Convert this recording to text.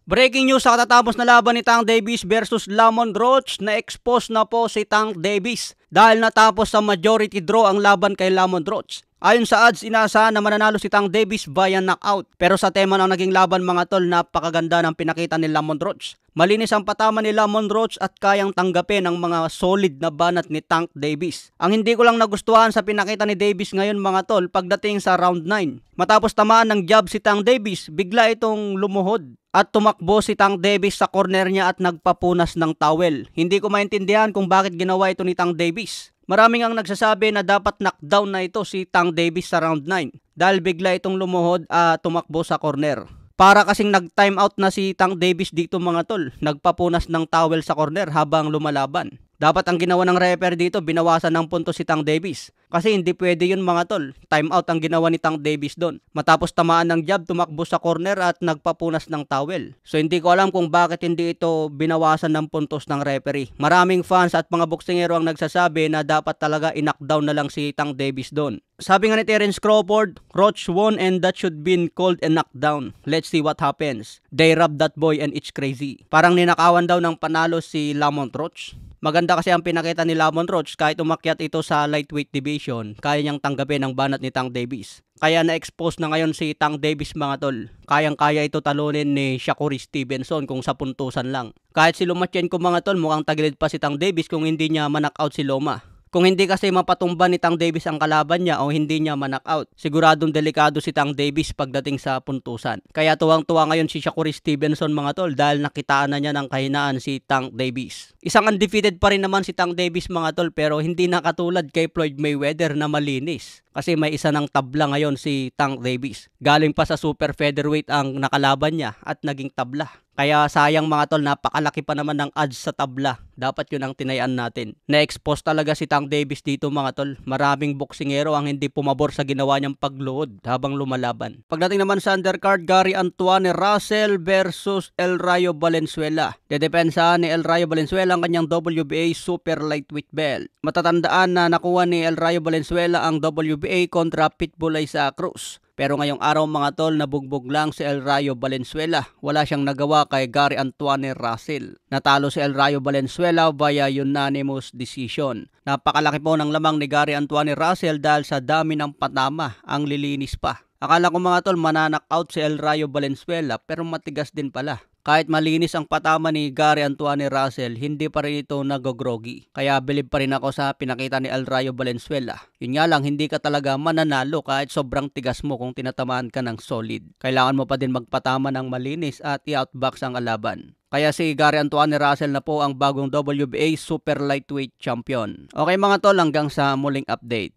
Breaking news sa katatapos na laban ni Tank Davis versus Lamont Roach, na-expose na po si Tank Davis dahil natapos sa majority draw ang laban kay Lamont Roach. Ayon sa odds, inaasahan na mananalo si Tank Davis via knockout. Pero sa tema ng naging laban mga tol, napakaganda ng pinakita ni Lamont Roach. Malinis ang patama ni Lamont Roach at kayang tanggapin ang mga solid na banat ni Tank Davis. Ang hindi ko lang nagustuhan sa pinakita ni Davis ngayon mga tol, pagdating sa round 9. Matapos tamaan ng jab si Tank Davis, bigla itong lumuhod at tumakbo si Tank Davis sa corner niya at nagpapunas ng towel. Hindi ko maintindihan kung bakit ginawa ito ni Tank Davis. Maraming ang nagsasabi na dapat knockdown na ito si Tank Davis sa round 9 dahil bigla itong lumuhod at tumakbo sa corner. Para kasing nag-time out na si Tank Davis dito mga tol, nagpapunas ng towel sa corner habang lumalaban. Dapat ang ginawa ng referee dito, binawasan ng puntos si Tank Davis. Kasi hindi pwede yun mga tol. Time out ang ginawa ni Tank Davis doon. Matapos tamaan ng jab, tumakbo sa corner at nagpapunas ng towel. So hindi ko alam kung bakit hindi ito binawasan ng puntos ng referee. Maraming fans at mga boksingero ang nagsasabi na dapat talaga i-knockdown na lang si Tank Davis doon. Sabi nga ni Terence Crawford, Roach won and that should been called a knockdown. Let's see what happens. They robbed that boy and it's crazy. Parang ninakawan daw ng panalo si Lamont Roach. Maganda kasi ang pinakita ni Lamont Roach, kahit umakyat ito sa lightweight division, kaya niyang tanggapin ang banat ni Tank Davis. Kaya na-expose na ngayon si Tank Davis mga tol. Kayang-kaya ito talunin ni Shakur Stevenson kung sa puntusan lang. Kahit si Lomachenko mga tol, mukhang tagilid pa si Tank Davis kung hindi niya ma-knockout si Loma. Kung hindi kasi mapatumba ni Tank Davis ang kalaban niya o hindi niya ma-knockout, siguradong delikado si Tank Davis pagdating sa puntusan. Kaya tuwang-tuwa ngayon si Shakur Stevenson mga tol dahil nakitaan na niya ng kahinaan si Tank Davis. Isang undefeated pa rin naman si Tank Davis mga tol, pero hindi na katulad kay Floyd Mayweather na malinis. Kasi may isa ng tabla ngayon si Tank Davis. Galing pa sa super featherweight ang nakalaban niya at naging tabla. Kaya sayang mga tol, napakalaki pa naman ng odds sa tabla. Dapat yun ang tinayan natin. Na-expose talaga si Tank Davis dito mga tol. Maraming boksingero ang hindi pumabor sa ginawa niyang pagluhod habang lumalaban. Pagdating naman sa undercard, Gary Antuanne Russell versus El Rayo Valenzuela. Dedepensahan ni El Rayo Valenzuela ang kanyang WBA super lightweight belt. Matatandaan na nakuha ni El Rayo Valenzuela ang WBA kontra Pitbull Isaac Cruz. Pero ngayong araw mga tol, nabugbog lang si El Rayo Valenzuela. Wala siyang nagawa kay Gary Antuanne Russell. Natalo si El Rayo Valenzuela via unanimous decision. Napakalaki po ng lamang ni Gary Antuanne Russell dahil sa dami ng patama, ang lilinis pa. Akala ko mga tol, mananockout si El Rayo Valenzuela pero matigas din pala. Kahit malinis ang patama ni Gary Antuanne Russell, hindi pa rin ito nag-groggy. Kaya bilib pa rin ako sa pinakita ni El Rayo Valenzuela. Yun nga lang, hindi ka talaga mananalo kahit sobrang tigas mo kung tinatamaan ka ng solid. Kailangan mo pa din magpatama ng malinis at i-outbox ang alaban. Kaya si Gary Antuanne Russell na po ang bagong WBA Super Lightweight Champion. Okay mga tol, hanggang sa muling update.